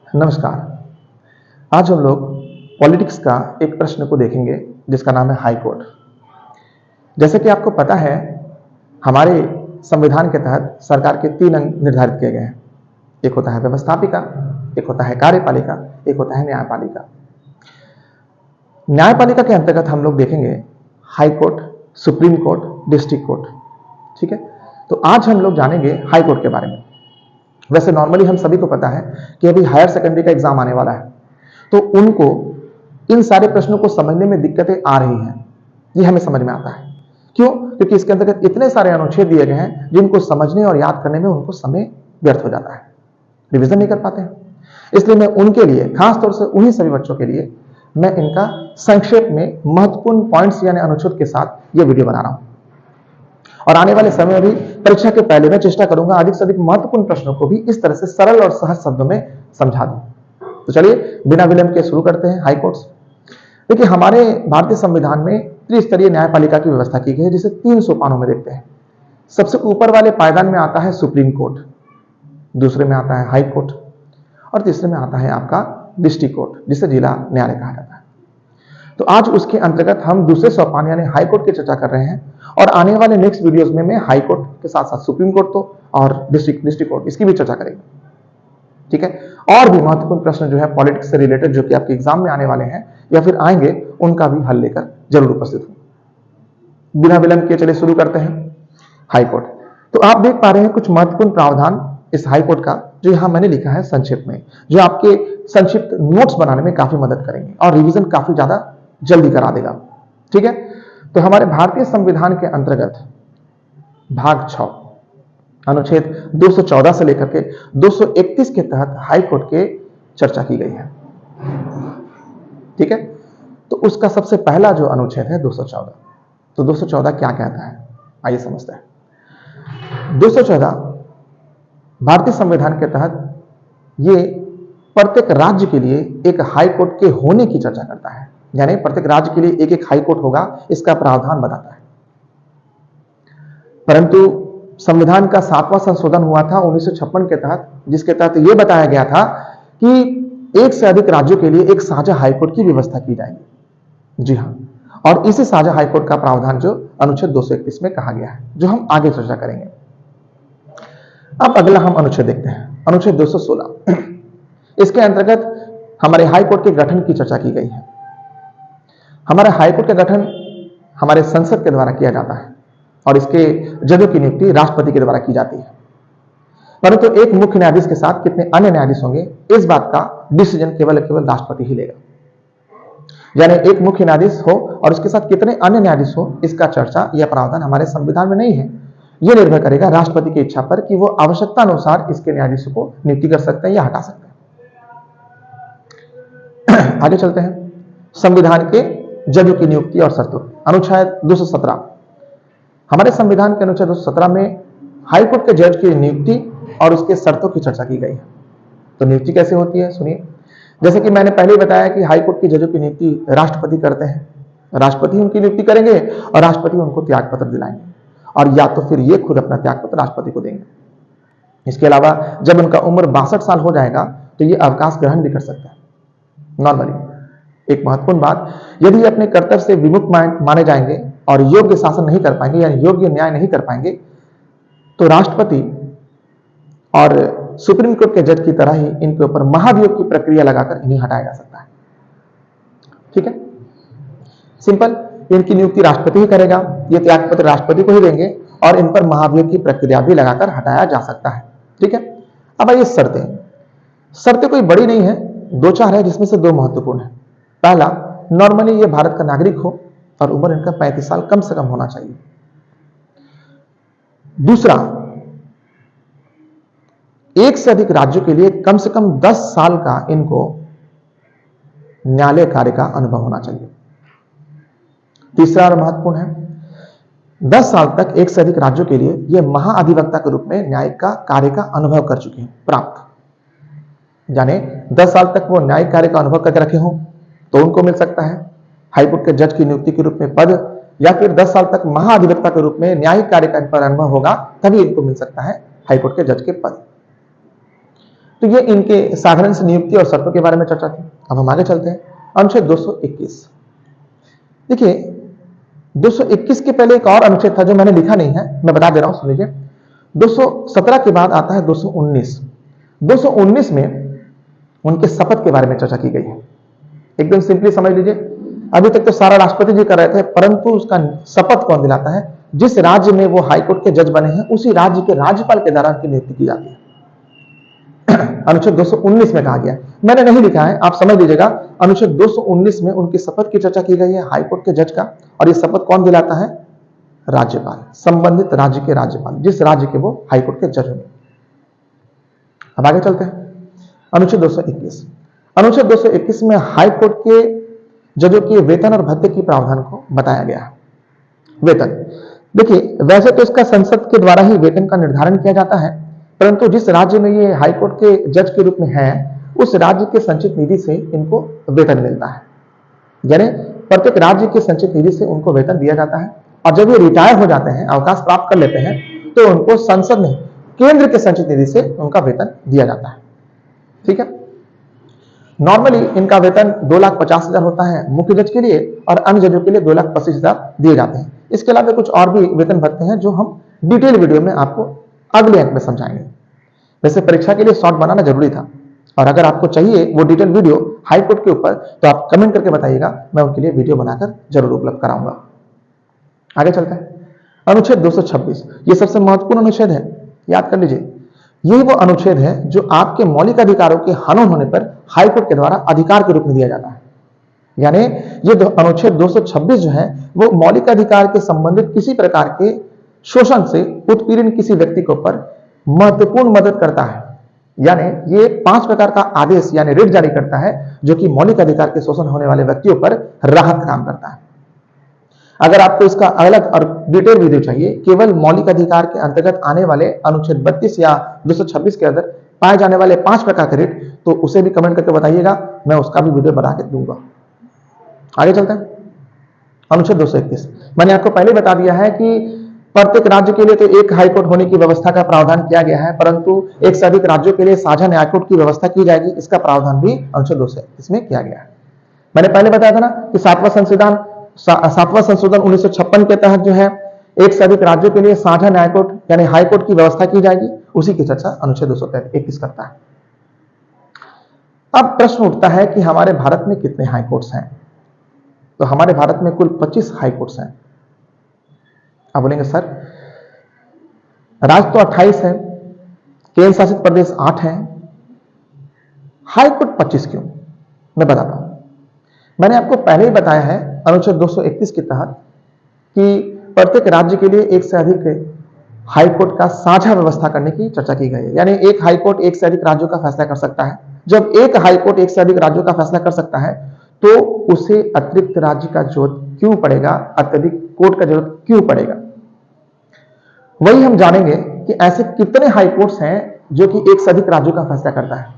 नमस्कार। आज हम लोग पॉलिटिक्स का एक प्रश्न को देखेंगे जिसका नाम है हाई कोर्ट। जैसे कि आपको पता है, हमारे संविधान के तहत सरकार के 3 अंग निर्धारित किए गए हैं। एक होता है व्यवस्थापिका, एक होता है कार्यपालिका, एक होता है न्यायपालिका। न्यायपालिका के अंतर्गत हम लोग देखेंगे high court, supreme court, district court. ठीक है, तो आज हम लोग जानेंगे हाई कोर्ट के बारे में। वैसे नॉर्मली हम सभी को पता है कि अभी हायर सेकेंडरी का एग्जाम आने वाला है, तो उनको इन सारे प्रश्नों को समझने में दिक्कतें आ रही हैं। ये हमें समझ में आता है। क्यों? क्योंकि इसके अंतर्गत इतने सारे अनुच्छेद दिए गए हैं जिनको समझने और याद करने में उनको समय व्यर्थ हो जाता है, रिवीजन नहीं कर पाते हैं। इसलिए मैं उनके लिए, खासतौर से उन्हीं सभी बच्चों के लिए, मैं इनका संक्षेप में महत्वपूर्ण पॉइंट्स यानी अनुच्छेद के साथ ये वीडियो बना रहा हूं। और आने वाले समय में भी परीक्षा के पहले मैं चेष्टा करूंगा अधिक से अधिक महत्वपूर्ण प्रश्नों को भी इस तरह से सरल और सहज शब्दों में समझा दूं। तो चलिए बिना विलंब के शुरू करते हैं हाई कोर्ट्स। देखिए, हमारे भारतीय संविधान में त्रिस्तरीय न्यायपालिका की व्यवस्था की गई है, जिसे 3 सोपानों में देखते हैं। सबसे ऊपर वाले पायदान में आता है सुप्रीम कोर्ट, दूसरे में आता है हाई कोर्ट और तीसरे में आता है आपका डिस्ट्रिक्ट कोर्ट, जिसे जिला न्यायालय कहा जाता है। तो आज उसके अंतर्गत हम दूसरे सोपान यानी हाई कोर्ट की चर्चा कर रहे हैं और आने वाले नेक्स्ट वीडियोस में मैं हाई कोर्ट के साथ साथ सुप्रीम कोर्ट तो और डिस्ट्रिक्ट कोर्ट इसकी भी चर्चा करेंगे। ठीक है, और भी महत्वपूर्ण प्रश्न जो है पॉलिटिक्स से रिलेटेड, जो कि आपके एग्जाम में आने वाले हैं या फिर आएंगे, उनका भी हल लेकर जरूर उपस्थित हूं। बिना विलंब किए चलिए शुरू करते हैं हाई कोर्ट। तो आप देख पा रहे हैं कुछ महत्वपूर्ण प्रावधान इस हाई कोर्ट का, जो यहां मैंने लिखा है संक्षिप्त में, जो आपके संक्षिप्त नोट्स बनाने में काफी मदद करेंगे और रिवीजन काफी ज्यादा जल्दी करा देगा। ठीक है, तो हमारे भारतीय संविधान के अंतर्गत भाग 6 अनुच्छेद 214 से लेकर के 231 के तहत हाई कोर्ट के चर्चा की गई है। ठीक है, तो उसका सबसे पहला जो अनुच्छेद है 214। तो 214 क्या कहता है, आइए समझते हैं। 214 भारतीय संविधान के तहत ये प्रत्येक राज्य के लिए एक हाई कोर्ट के होने की चर्चा करता है, यानी प्रत्येक राज्य के लिए एक एक हाई कोर्ट होगा, इसका प्रावधान बताता है। परंतु संविधान का 7वां संशोधन हुआ था 1956 के तहत, जिसके तहत यह बताया गया था कि एक से अधिक राज्यों के लिए एक साझा हाईकोर्ट की व्यवस्था की जाएगी। जी हां, और इसी साझा हाईकोर्ट का प्रावधान जो अनुच्छेद 231 में कहा गया है, जो हम आगे चर्चा करेंगे। अब अगला हम अनुच्छेद देखते हैं, अनुच्छेद 216। इसके अंतर्गत हमारे हाईकोर्ट के गठन की चर्चा की गई है। हमारा हाईकोर्ट का गठन हमारे संसद के द्वारा किया जाता है और इसके जजों की नियुक्ति राष्ट्रपति के द्वारा की जाती है। परंतु एक मुख्य न्यायाधीश के साथ कितने अन्य न्यायाधीश होंगे, इस बात का डिसीजन केवल राष्ट्रपति ही लेगा। यानी एक मुख्य न्यायाधीश हो और उसके साथ कितने अन्य न्यायाधीश हो, इसका चर्चा या प्रावधान हमारे संविधान में नहीं है। यह निर्भर करेगा राष्ट्रपति की इच्छा पर कि वो आवश्यकता अनुसार इसके न्यायाधीशों को नियुक्ति कर सकते हैं या हटा सकते हैं। आगे चलते हैं, संविधान के जजों की नियुक्ति और शर्तों। अनुच्छेद 217। हमारे संविधान के अनुच्छेद 217 में हाईकोर्ट के जज की नियुक्ति और उसके शर्तों की चर्चा की गई है। तो नियुक्ति कैसे होती है, सुनिए। जैसे कि मैंने पहले बताया कि हाईकोर्ट के जजों की नियुक्ति राष्ट्रपति करते हैं। राष्ट्रपति उनकी नियुक्ति करेंगे और राष्ट्रपति उनको त्यागपत्र दिलाएंगे, और या तो फिर ये खुद अपना त्यागपत्र राष्ट्रपति को देंगे। इसके अलावा जब उनका उम्र 62 साल हो जाएगा तो ये अवकाश ग्रहण भी कर सकते हैं नॉर्मली। एक महत्वपूर्ण बात, यदि अपने कर्तव्य से विमुख माने जाएंगे और योग्य शासन नहीं कर पाएंगे यानी योग्य न्याय नहीं कर पाएंगे, तो राष्ट्रपति और सुप्रीम कोर्ट के जज की तरह ही इनके ऊपर महाभियोग की प्रक्रिया लगाकर इन्हें हटाया जा सकता है। ठीक है, सिंपल। इनकी नियुक्ति राष्ट्रपति ही करेगा, ये त्यागपत्र राष्ट्रपति को ही देंगे और इन पर महाभियोग की प्रक्रिया भी लगाकर हटाया जा सकता है। ठीक है, अब आइए शर्तें कोई बड़ी नहीं है, 2-4 है, जिसमें से 2 महत्वपूर्ण है। पहला, नॉर्मली ये भारत का नागरिक हो और उम्र इनका 35 साल कम से कम होना चाहिए। दूसरा, एक से अधिक राज्यों के लिए कम से कम 10 साल का इनको न्यायालय कार्य का अनुभव होना चाहिए। तीसरा और महत्वपूर्ण है, 10 साल तक एक से अधिक राज्यों के लिए यह महाअधिवक्ता के रूप में न्यायिक कार्य का अनुभव कर चुके हैं प्राप्त, यानी 10 साल तक वो न्यायिक कार्य का अनुभव करके रखे हों तो उनको मिल सकता है हाईकोर्ट के जज की नियुक्ति के रूप में पद, या फिर 10 साल तक महाअधिवक्ता के रूप में न्यायिक कार्य का इन पर अनुभव होगा, तभी इनको मिल सकता है हाईकोर्ट के जज के पद। तो ये इनके साधारण से नियुक्ति और शर्तों के बारे में चर्चा थी। अब हम आगे चलते हैं। अनुच्छेद 221। देखिए 221 के पहले एक और अनुच्छेद था जो मैंने लिखा नहीं है, मैं बता दे रहा हूं, सुन लीजिए। 217 के बाद आता है 219। 219 में उनके शपथ के बारे में चर्चा की गई है। एकदम सिंपली समझ लीजिए, अभी तक तो सारा राष्ट्रपति जी कर रहे थे, परंतु उसका शपथ कौन दिलाता है? जिस राज्य में वो हाईकोर्ट के जज बने हैं उसी राज्य के राज्यपाल के द्वारा उनकी नियुक्ति की जाती है। अनुच्छेद 219 में कहा गया, मैंने नहीं लिखा है, आप समझ लीजिएगा। अनुच्छेद 219 में उनकी शपथ की चर्चा की गई है हाईकोर्ट के जज का, और ये शपथ कौन दिलाता है? राज्यपाल, संबंधित राज्य के राज्यपाल, जिस राज्य के वो हाईकोर्ट के जज होंगे। अब आगे चलते हैं। अनुच्छेद 221। अनुच्छेद 221 में हाईकोर्ट के जजों के वेतन और भत्ते की प्रावधान को बताया गया है। वेतन, देखिए वैसे तो इसका संसद के द्वारा ही वेतन का निर्धारण किया जाता है, परंतु जिस राज्य में ये हाईकोर्ट के जज के रूप में है उस राज्य के संचित निधि से इनको वेतन मिलता है। यानी प्रत्येक राज्य के संचित निधि से उनको वेतन दिया जाता है, और जब ये रिटायर हो जाते हैं, अवकाश प्राप्त कर लेते हैं, तो उनको संसद में केंद्र के संचित निधि से उनका वेतन दिया जाता है। ठीक है। नॉर्मली इनका वेतन 2,50,000 होता है मुख्य जज के लिए, और अन्य जजों के लिए 2,25,000 दिए जाते हैं। इसके अलावा कुछ और भी वेतन भत्ते हैं जो हम डिटेल वीडियो में आपको अगले अंक में समझाएंगे। वैसे परीक्षा के लिए शॉर्ट बनाना जरूरी था, और अगर आपको चाहिए वो डिटेल वीडियो हाईकोर्ट के ऊपर तो आप कमेंट करके बताइएगा, मैं उनके लिए वीडियो बनाकर जरूर उपलब्ध कराऊंगा। आगे चलते हैं। अनुच्छेद 226, ये सबसे महत्वपूर्ण अनुच्छेद है, याद कर लीजिए। यही वो अनुच्छेद है जो आपके मौलिक अधिकारों के हनन होने पर हाईकोर्ट के द्वारा अधिकार के रूप में दिया जाता है। यानी ये अनुच्छेद 226 जो है वो मौलिक अधिकार के संबंधित किसी प्रकार के शोषण से उत्पीड़न किसी व्यक्ति के ऊपर महत्वपूर्ण मदद करता है। यानी ये 5 प्रकार का आदेश यानी रिट जारी करता है जो कि मौलिक अधिकार के शोषण होने वाले व्यक्तियों पर राहत काम करता है। अगर आपको इसका अलग और डिटेल वीडियो चाहिए केवल मौलिक अधिकार के अंतर्गत आने वाले अनुच्छेद 32 या 226 के अंदर पाए जाने वाले 5 प्रकार के रिट, तो उसे भी कमेंट करके बताइएगा, मैं उसका भी वीडियो बना के दूंगा। आगे चलते हैं। अनुच्छेद 231, मैंने आपको पहले बता दिया है कि प्रत्येक राज्य के लिए तो एक हाईकोर्ट होने की व्यवस्था का प्रावधान किया गया है, परंतु एक से अधिक राज्यों के लिए साझा न्यायकोर्ट की व्यवस्था की जाएगी, इसका प्रावधान भी अनुच्छेद 231 में किया गया है। मैंने पहले बताया था ना कि 7वां संशोधन 1956 के तहत जो है एक से अधिक राज्यों के लिए साझा न्यायकोर्ट यानी हाईकोर्ट की व्यवस्था की जाएगी, उसी की चर्चा अनुच्छेद 221 करता है। अब प्रश्न उठता है कि हमारे भारत में कितने हाईकोर्ट्स हैं? तो हमारे भारत में कुल 25 हाईकोर्ट्स हैं। आप बोलेंगे सर राज्य तो 28 है, केंद्र शासित प्रदेश 8 है, हाईकोर्ट 25 क्यों? मैं बताता हूं। मैंने आपको पहले ही बताया है अनुच्छेद 231 के तहत कि प्रत्येक राज्य के लिए एक से अधिक हाईकोर्ट का साझा व्यवस्था करने की चर्चा की गई है। यानी एक हाईकोर्ट एक से अधिक राज्यों का फैसला कर सकता है। जब एक हाईकोर्ट एक से अधिक राज्यों का फैसला कर सकता है तो उसे अतिरिक्त राज्य का जरूरत क्यों पड़ेगा, अत्यधिक कोर्ट का जरूरत क्यों पड़ेगा? वही हम जानेंगे कि ऐसे कितने हाईकोर्ट्स हैं जो कि एक से अधिक राज्यों का फैसला करता है।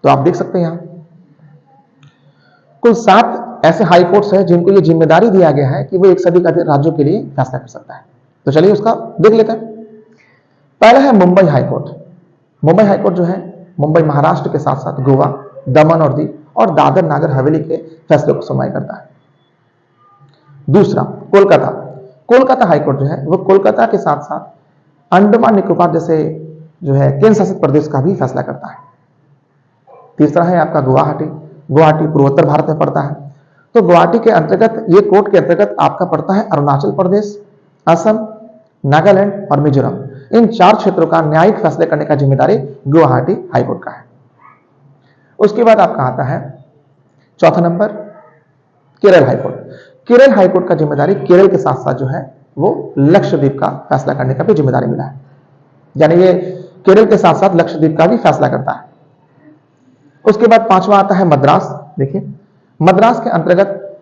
तो आप देख सकते हैं यहां कुल 7 ऐसे हाईकोर्ट्स हैं जिनको यह जिम्मेदारी दिया गया है कि वो एक से अधिक राज्यों के लिए फैसला कर सकता है। तो चलिए उसका देख लेते हैं। पहला है मुंबई हाईकोर्ट। मुंबई हाईकोर्ट जो है मुंबई महाराष्ट्र के साथ साथ गोवा, दमन और दीव और दादर नागर हवेली के फैसले को सुनवाई करता है। दूसरा कोलकाता। कोलकाता हाईकोर्ट जो है वो कोलकाता के साथ साथ अंडमान निकोबार जैसे जो है केंद्र शासित प्रदेश का भी फैसला करता है। तीसरा है आपका गुवाहाटी। गुवाहाटी पूर्वोत्तर भारत में पड़ता है, तो गुवाहाटी के अंतर्गत ये कोर्ट के अंतर्गत आपका पड़ता है अरुणाचल प्रदेश, असम, नागालैंड और मिजोरम। इन 4 क्षेत्रों का न्यायिक फैसले करने का जिम्मेदारी गुवाहाटी हाईकोर्ट का है। उसके बाद आपका आता है चौथा number Kerala high court. Kerala high court का जिम्मेदारी केरल के साथ साथ जो है वो लक्षद्वीप का फैसला करने का भी जिम्मेदारी मिला है। यानी ये केरल के साथ साथ लक्षद्वीप का भी फैसला करता है। उसके बाद 5वां आता है मद्रास। देखिए मद्रास के अंतर्गत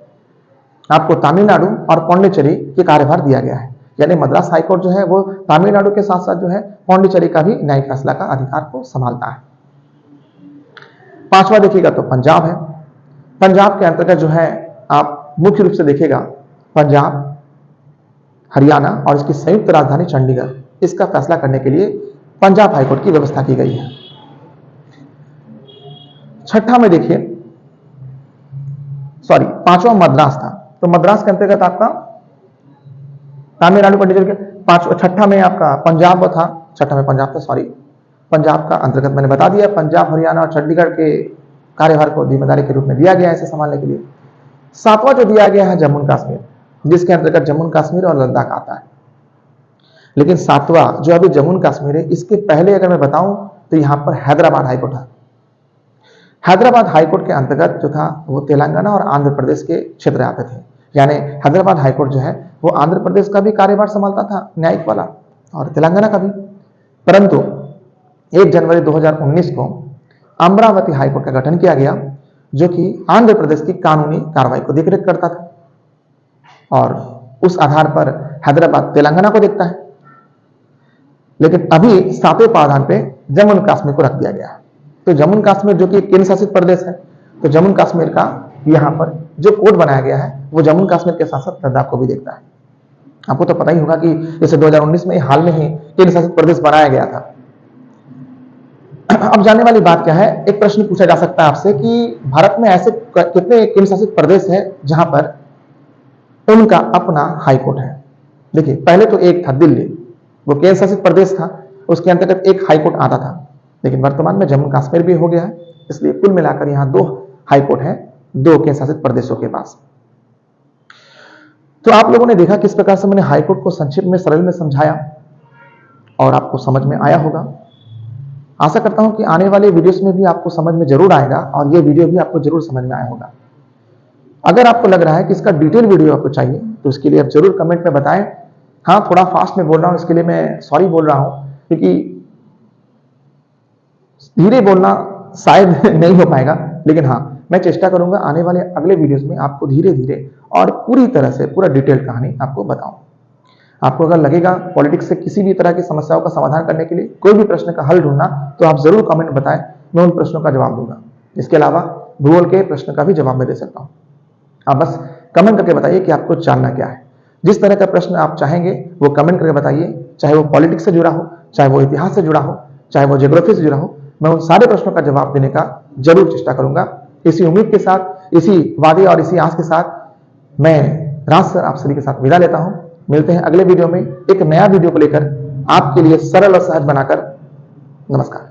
आपको तमिलनाडु और पौंडीचेरी के कार्यभार दिया गया है। यानी मद्रास हाईकोर्ट जो है वो तमिलनाडु के साथ साथ जो है पौंडीचेरी का भी न्यायिक फैसला का अधिकार को संभालता है। 5वां देखिएगा तो पंजाब है। पंजाब के अंतर्गत जो है आप मुख्य रूप से देखिएगा पंजाब, हरियाणा और इसकी संयुक्त राजधानी चंडीगढ़, इसका फैसला करने के लिए पंजाब हाईकोर्ट की व्यवस्था की गई है। छठा में देखिए, सॉरी, पांचवा मद्रास था। तो मद्रास के अंतर्गत आपका तमिलनाडु पंडिचेरी के छठा में आपका पंजाब था, छठा में पंजाब था, सॉरी, पंजाब का अंतर्गत मैंने बता दिया। पंजाब, हरियाणा और चंडीगढ़ के कार्यभार को जिम्मेदारी के रूप में दिया गया है इसे संभालने के लिए। सातवां जो दिया गया है जम्मू कश्मीर, जिसके अंतर्गत जम्मू कश्मीर और लद्दाख आता है। लेकिन सातवां जो अभी जम्मू कश्मीर है, इसके पहले अगर मैं बताऊं तो यहां पर हैदराबाद हाईकोर्ट है। हैदराबाद हाईकोर्ट के अंतर्गत जो था वो तेलंगाना और आंध्र प्रदेश के क्षेत्र आते थे। यानी हैदराबाद हाईकोर्ट जो है वो आंध्र प्रदेश का भी कार्यभार संभालता था, न्यायिक वाला, और तेलंगाना का भी। परंतु 1 जनवरी 2019 को अमरावती हाईकोर्ट का गठन किया गया, जो कि आंध्र प्रदेश की कानूनी कार्रवाई को देखरेख करता था, और उस आधार पर हैदराबाद तेलंगाना को देखता है। लेकिन अभी सातवें प्रावधान पे जम्मू कश्मीर को रख दिया गया है। तो जम्मू कश्मीर जो कि केंद्र शासित प्रदेश है, तो जम्मू कश्मीर का यहां पर जो कोड बनाया गया है वो जम्मू कश्मीर के साथ साथ लद्दाख को भी देखता है। आपको तो पता ही होगा कि जैसे 2019 में हाल में ही केंद्र शासित प्रदेश बनाया गया था। अब जानने वाली बात क्या है, एक प्रश्न पूछा जा सकता है आपसे कि भारत में ऐसे कितने केंद्र शासित प्रदेश है जहां पर उनका अपना हाईकोर्ट है। देखिए, पहले तो एक था दिल्ली, वो केंद्र शासित प्रदेश था, उसके अंतर्गत एक हाईकोर्ट आता था। लेकिन वर्तमान में जम्मू कश्मीर भी हो गया है, इसलिए कुल मिलाकर यहां 2 हाईकोर्ट है, 2 केंद्र शासित प्रदेशों के पास। तो आप लोगों ने देखा किस प्रकार से मैंने हाईकोर्ट को संक्षिप्त में, सरल में समझाया और आपको समझ में आया होगा। आशा करता हूं कि आने वाले वीडियोस में भी आपको समझ में जरूर आएगा और ये वीडियो भी आपको जरूर समझ में आया होगा। अगर आपको लग रहा है कि इसका डिटेल वीडियो आपको चाहिए तो उसके लिए आप जरूर कमेंट में बताएं। हाँ, थोड़ा फास्ट में बोल रहा हूं, इसके लिए मैं सॉरी बोल रहा हूं, क्योंकि धीरे बोलना शायद नहीं हो पाएगा। लेकिन हाँ, मैं चेष्टा करूंगा आने वाले अगले वीडियोस में आपको धीरे धीरे और पूरी तरह से पूरा डिटेल कहानी आपको बताऊं। आपको अगर लगेगा पॉलिटिक्स से किसी भी तरह की समस्याओं का समाधान करने के लिए कोई भी प्रश्न का हल ढूंढना, तो आप जरूर कमेंट बताएं, मैं उन प्रश्नों का जवाब दूंगा। इसके अलावा भूगोल के प्रश्न का भी जवाब मैं दे सकता हूं। आप बस कमेंट करके बताइए कि आपको जानना क्या है। जिस तरह का प्रश्न आप चाहेंगे वो कमेंट करके बताइए, चाहे वो पॉलिटिक्स से जुड़ा हो, चाहे वो इतिहास से जुड़ा हो, चाहे वो ज्योग्राफी से जुड़ा हो, मैं उन सारे प्रश्नों का जवाब देने का जरूर चेष्टा करूंगा। इसी उम्मीद के साथ, इसी वादे और इसी आस के साथ मैं राज सर आप सभी के साथ विदा लेता हूं। मिलते हैं अगले वीडियो में एक नया वीडियो को लेकर, आपके लिए सरल और सहज बनाकर। नमस्कार।